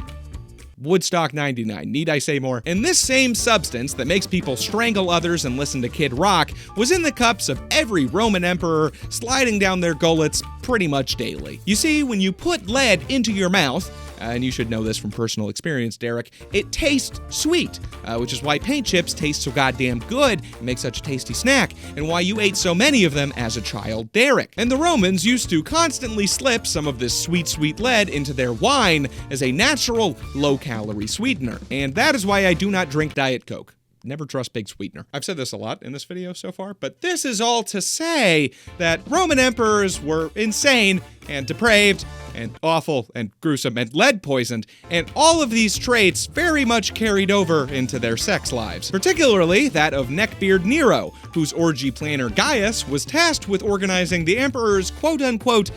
Woodstock 99, need I say more? And this same substance that makes people strangle others and listen to Kid Rock was in the cups of every Roman emperor, sliding down their gullets pretty much daily. You see, when you put lead into your mouth, and you should know this from personal experience, Derek, it tastes sweet, which is why paint chips taste so goddamn good and make such a tasty snack, and why you ate so many of them as a child, Derek. And the Romans used to constantly slip some of this sweet, sweet lead into their wine as a natural, low-calorie sweetener. And that is why I do not drink Diet Coke. Never trust big sweetener. I've said this a lot in this video so far, but this is all to say that Roman emperors were insane and depraved and awful and gruesome and lead poisoned, and all of these traits very much carried over into their sex lives, particularly that of neckbeard Nero, whose orgy planner Gaius was tasked with organizing the emperor's quote-unquote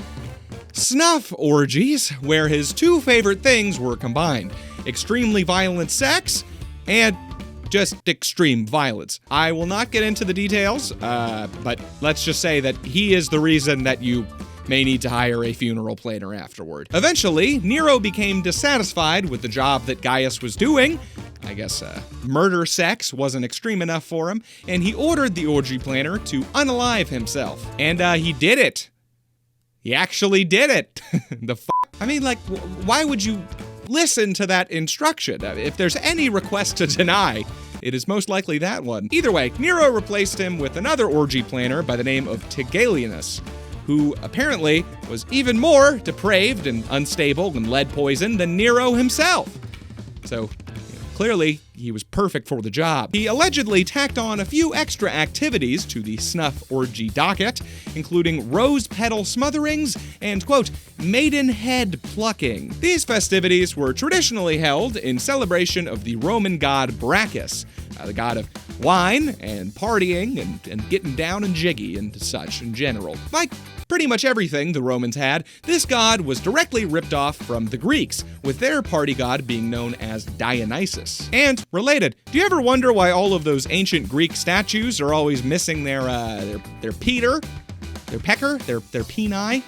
snuff orgies, where his two favorite things were combined: extremely violent sex and just extreme violence. I will not get into the details, but let's just say that he is the reason that you may need to hire a funeral planner afterward. Eventually, Nero became dissatisfied with the job that Gaius was doing. I guess murder sex wasn't extreme enough for him, and he ordered the orgy planner to unalive himself. And he did it. He actually did it. I mean, like, why would you listen to that instruction? If there's any request to deny, it is most likely that one. Either way, Nero replaced him with another orgy planner by the name of Tigellinus, who apparently was even more depraved and unstable and lead poisoned than Nero himself. So, clearly, he was perfect for the job. He allegedly tacked on a few extra activities to the snuff orgy docket, including rose petal smotherings and, quote, maidenhead plucking. These festivities were traditionally held in celebration of the Roman god Bacchus, the god of wine and partying and getting down and jiggy and such in general. Like pretty much everything the Romans had, this god was directly ripped off from the Greeks, with their party god being known as Dionysus. And related, do you ever wonder why all of those ancient Greek statues are always missing their Peter, their pecker, their peni?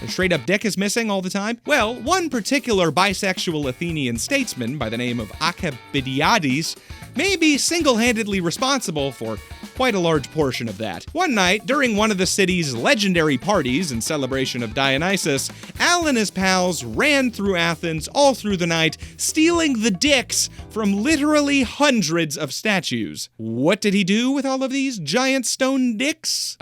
Their straight up dick is missing all the time? Well, one particular bisexual Athenian statesman by the name of Alcibiades may be single-handedly responsible for quite a large portion of that. One night, during one of the city's legendary parties in celebration of Dionysus, Al and his pals ran through Athens all through the night, stealing the dicks from literally hundreds of statues. What did he do with all of these giant stone dicks?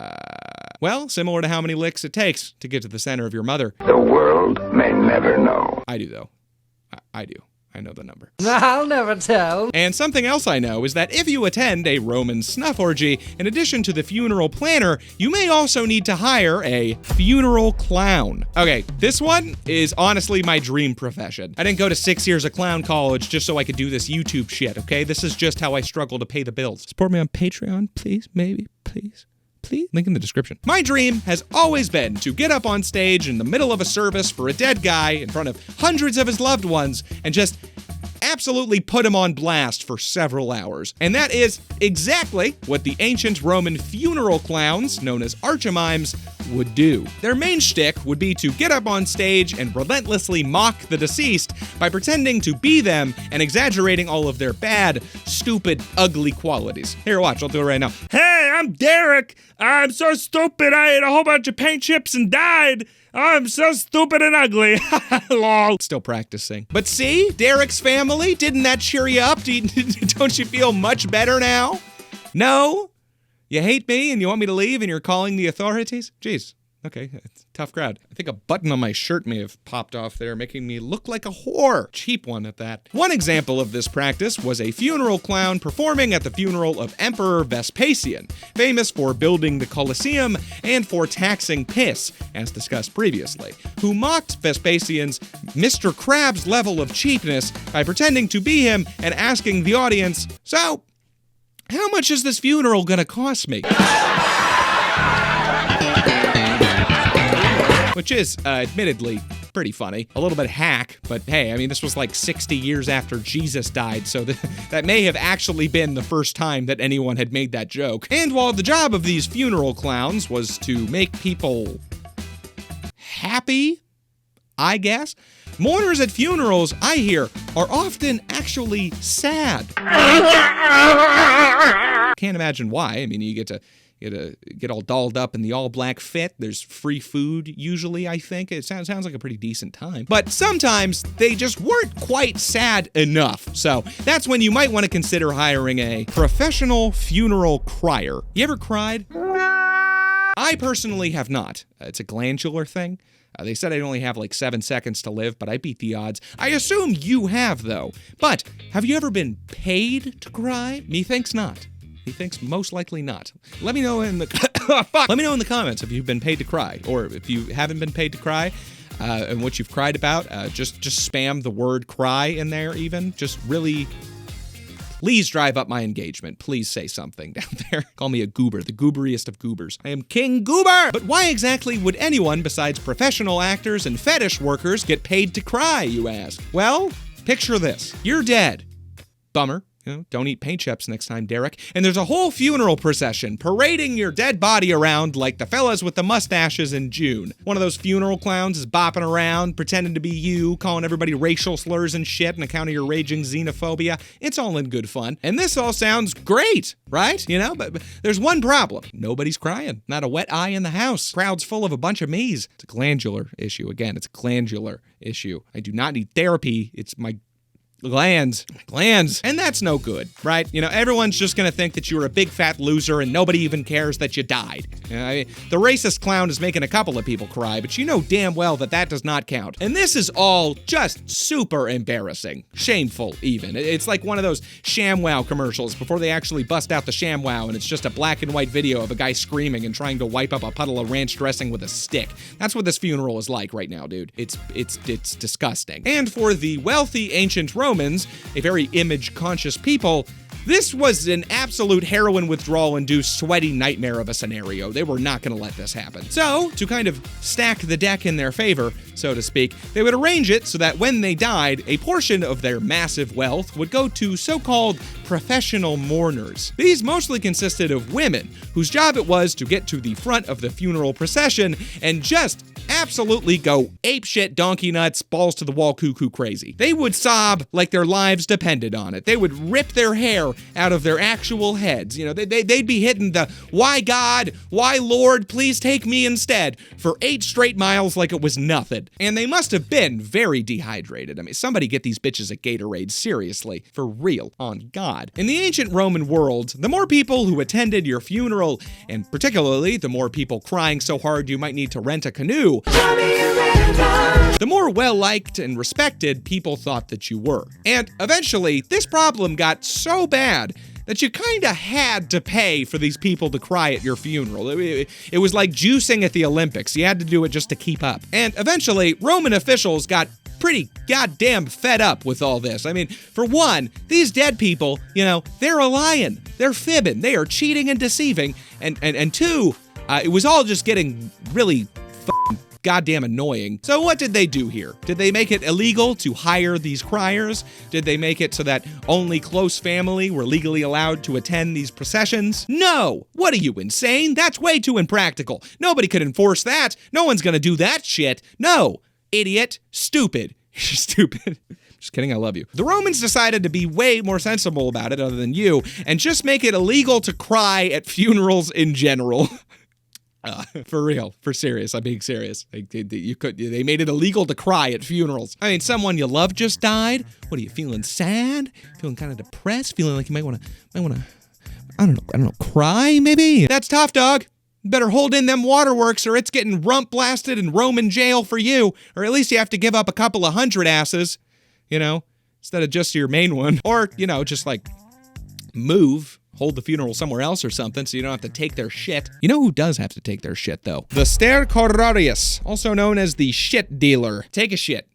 Well, similar to how many licks it takes to get to the center of your mother. The world may never know. I do, though. I do. I know the number. I'll never tell. And something else I know is that if you attend a Roman snuff orgy, in addition to the funeral planner, you may also need to hire a funeral clown. Okay, this one is honestly my dream profession. I didn't go to 6 years of clown college just so I could do this YouTube shit, okay? This is just how I struggle to pay the bills. Support me on Patreon, please, maybe, please. Link in the description. My dream has always been to get up on stage in the middle of a service for a dead guy in front of hundreds of his loved ones and just absolutely put him on blast for several hours. And that is exactly what the ancient Roman funeral clowns, known as archimimes, would do. Their main shtick would be to get up on stage and relentlessly mock the deceased by pretending to be them and exaggerating all of their bad, stupid, ugly qualities. Here, watch, I'll do it right now. Hey, I'm Derek. I'm so stupid I ate a whole bunch of paint chips and died. I'm so stupid and ugly. Lol. Still practicing. But see, Derek's family, didn't that cheer you up? Don't you feel much better now? No? You hate me and you want me to leave and you're calling the authorities? Jeez. Okay, it's a tough crowd. I think a button on my shirt may have popped off there, making me look like a whore. Cheap one at that. One example of this practice was a funeral clown performing at the funeral of Emperor Vespasian, famous for building the Colosseum and for taxing piss, as discussed previously, who mocked Vespasian's Mr. Krabs level of cheapness by pretending to be him and asking the audience, "So, how much is this funeral gonna cost me?" Which is, admittedly, pretty funny. A little bit hack, but hey, I mean, this was like 60 years after Jesus died, so that may have actually been the first time that anyone had made that joke. And while the job of these funeral clowns was to make people happy, I guess, mourners at funerals, I hear, are often actually sad. Can't imagine why. I mean, you get to get all dolled up in the all-black fit. There's free food, usually, I think. It sounds like a pretty decent time. But sometimes they just weren't quite sad enough. So that's when you might want to consider hiring a professional funeral crier. You ever cried? I personally have not. It's a glandular thing. They said I'd only have like 7 seconds to live, but I beat the odds. I assume you have, though. But have you ever been paid to cry? Methinks not. He thinks most likely not. Let me know in the let me know in the comments if you've been paid to cry, or if you haven't been paid to cry, and what you've cried about. Just spam the word "cry" in there. Even just really, please drive up my engagement. Please say something down there. Call me a goober, the gooberiest of goobers. I am King Goober. But why exactly would anyone besides professional actors and fetish workers get paid to cry? You ask. Well, picture this: you're dead. Bummer. You know, don't eat paint chips next time, Derek. And there's a whole funeral procession parading your dead body around like the fellas with the mustaches in June. One of those funeral clowns is bopping around, pretending to be you, calling everybody racial slurs and shit on account of your raging xenophobia. It's all in good fun. And this all sounds great, right? You know, but there's one problem. Nobody's crying. Not a wet eye in the house. Crowd's full of a bunch of me's. It's a glandular issue. Again, it's a glandular issue. I do not need therapy. It's my glands, and that's no good, right? You know, everyone's just gonna think that you were a big fat loser and nobody even cares that you died. You know, the racist clown is making a couple of people cry, but you know damn well that does not count. And this is all just super embarrassing. Shameful, even. It's like one of those ShamWow commercials before they actually bust out the ShamWow and it's just a black and white video of a guy screaming and trying to wipe up a puddle of ranch dressing with a stick. That's what this funeral is like right now, dude. It's disgusting. And for the wealthy ancient Romans, a very image-conscious people, this was an absolute heroin withdrawal-induced sweaty nightmare of a scenario. They were not going to let this happen. So, to kind of stack the deck in their favor, so to speak, they would arrange it so that when they died, a portion of their massive wealth would go to so-called professional mourners. These mostly consisted of women, whose job it was to get to the front of the funeral procession and just absolutely go apeshit, donkey nuts, balls to the wall, cuckoo crazy. They would sob like their lives depended on it. They would rip their hair out of their actual heads. You know, they'd be hitting the "Why God? Why Lord? Please take me instead" for 8 straight miles like it was nothing. And they must have been very dehydrated. I mean, somebody get these bitches a Gatorade, seriously, for real, on God. In the ancient Roman world, the more people who attended your funeral, and particularly the more people crying so hard you might need to rent a canoe, the more well-liked and respected people thought that you were. And eventually, this problem got so bad that you kinda had to pay for these people to cry at your funeral. It was like juicing at the Olympics. You had to do it just to keep up. And eventually, Roman officials got pretty goddamn fed up with all this. I mean, for one, these dead people, you know, they're lying. They're fibbing. They are cheating and deceiving. And two, it was all just getting really goddamn annoying. So what did they do here? Did they make it illegal to hire these criers? Did they make it so that only close family were legally allowed to attend these processions? No! What are you, insane? That's way too impractical. Nobody could enforce that. No one's gonna do that shit. No. Idiot. Stupid. You're stupid. Just kidding, I love you. The Romans decided to be way more sensible about it, other than you, and just make it illegal to cry at funerals in general. For real, for serious, I'm being serious. They made it illegal to cry at funerals. I mean, someone you love just died. What are you, feeling sad? Feeling kind of depressed? Feeling like you might want to, I don't know, cry maybe? That's tough, dog. Better hold in them waterworks or it's getting rump blasted in Roman jail for you. Or at least you have to give up a couple of 100 asses, you know, instead of just your main one. Or, you know, just like hold the funeral somewhere else or something so you don't have to take their shit. You know who does have to take their shit, though? The stercorarius, also known as the shit dealer. Take a shit.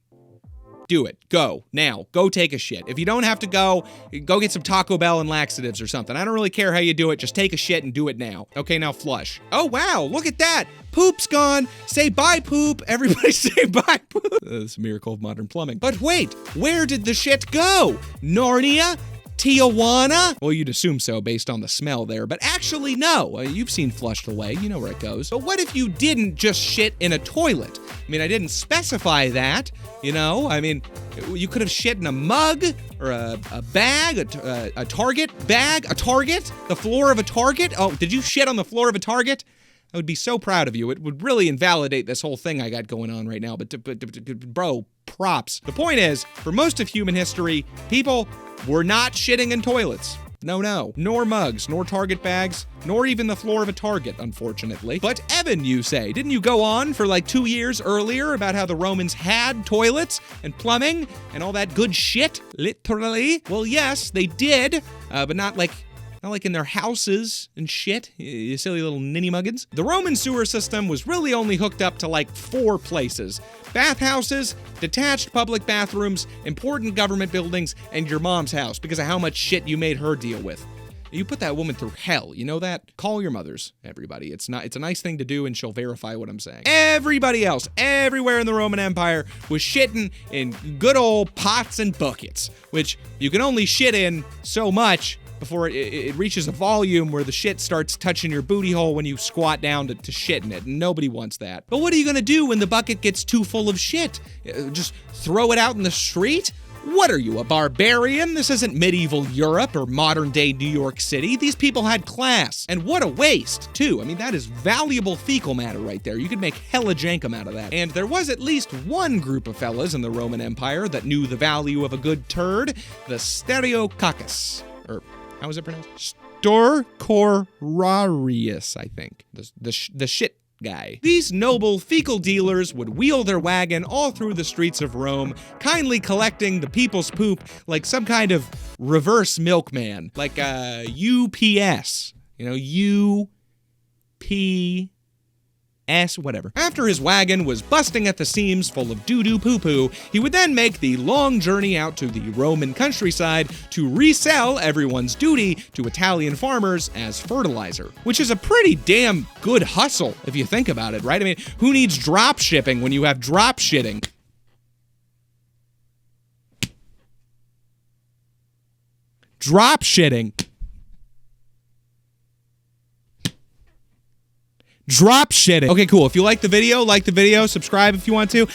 Do it. Go. Now. Go take a shit. If you don't have to go get some Taco Bell and laxatives or something. I don't really care how you do it. Just take a shit and do it now. Okay, now flush. Oh, wow. Look at that. Poop's gone. Say bye, poop. Everybody say bye, poop. It's a miracle of modern plumbing. But wait, where did the shit go? Narnia? Tijuana? Well, you'd assume so based on the smell there, but actually no. You've seen flushed away, you know where it goes. But what if you didn't just shit in a toilet? I mean, I didn't specify that, you know? I mean, you could have shit in a mug or a bag, a Target bag, a Target, the floor of a Target. Oh, did you shit on the floor of a Target? I would be so proud of you. It would really invalidate this whole thing I got going on right now, but bro, props. The point is, for most of human history, people were not shitting in toilets. No, nor mugs, nor Target bags, nor even the floor of a Target, unfortunately. But Evan, you say, didn't you go on for like 2 years earlier about how the Romans had toilets and plumbing and all that good shit, literally? Well, yes, they did, but not like in their houses and shit, you silly little ninny-muggins. The Roman sewer system was really only hooked up to like 4 places. Bathhouses, detached public bathrooms, important government buildings, and your mom's house because of how much shit you made her deal with. You put that woman through hell, you know that? Call your mothers, everybody. It's a nice thing to do and she'll verify what I'm saying. Everybody else, everywhere in the Roman Empire was shitting in good old pots and buckets, which you can only shit in so much before it reaches a volume where the shit starts touching your booty hole when you squat down to shit in it. Nobody wants that. But what are you gonna do when the bucket gets too full of shit? Just throw it out in the street? What are you, a barbarian? This isn't medieval Europe or modern day New York City. These people had class. And what a waste, too. I mean, that is valuable fecal matter right there. You could make hella jankum out of that. And there was at least one group of fellas in the Roman Empire that knew the value of a good turd, the Stereococcus. Or how is it pronounced? Stercorarius, I think. The shit guy. These noble fecal dealers would wheel their wagon all through the streets of Rome, kindly collecting the people's poop like some kind of reverse milkman, like UPS. You know, whatever. After his wagon was busting at the seams full of doo-doo poo-poo, he would then make the long journey out to the Roman countryside to resell everyone's duty to Italian farmers as fertilizer, which is a pretty damn good hustle if you think about it, right? I mean, who needs drop shipping when you have drop shitting? Drop shitting. Drop shitting. Okay, cool. If you like the video, subscribe if you want to.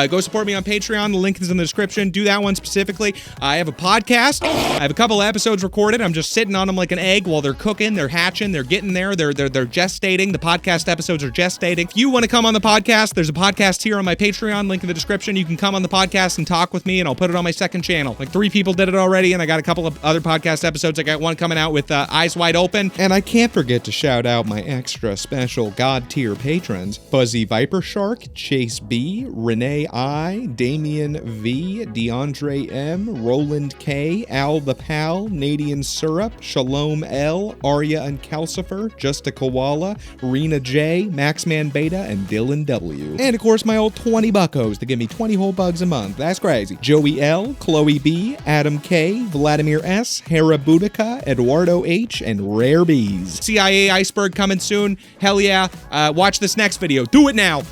Go support me on Patreon. The link is in the description. Do that one specifically. I have a podcast. I have a couple of episodes recorded. I'm just sitting on them like an egg while they're cooking, they're hatching, they're getting there, they're gestating. The podcast episodes are gestating. If you want to come on the podcast, there's a podcast here on my Patreon, link in the description. You can come on the podcast and talk with me, and I'll put it on my second channel. Like 3 people did it already, and I got a couple of other podcast episodes. I got one coming out with Eyes Wide Open. And I can't forget to shout out my extra special God-tier patrons: Fuzzy Viper Shark, Chase B, Renee I, Damian V, DeAndre M, Roland K, Al the Pal, Nadian Syrup, Shalom L, Arya and Calcifer, Just a Koala, Rena J, Maxman Beta, and Dylan W. And of course my old 20 buckos to give me 20 whole bugs a month. That's crazy. Joey L, Chloe B, Adam K, Vladimir S, Hera Boudica, Eduardo H, and Rare Bees. CIA Iceberg coming soon. Hell yeah. Watch this next video. Do it now.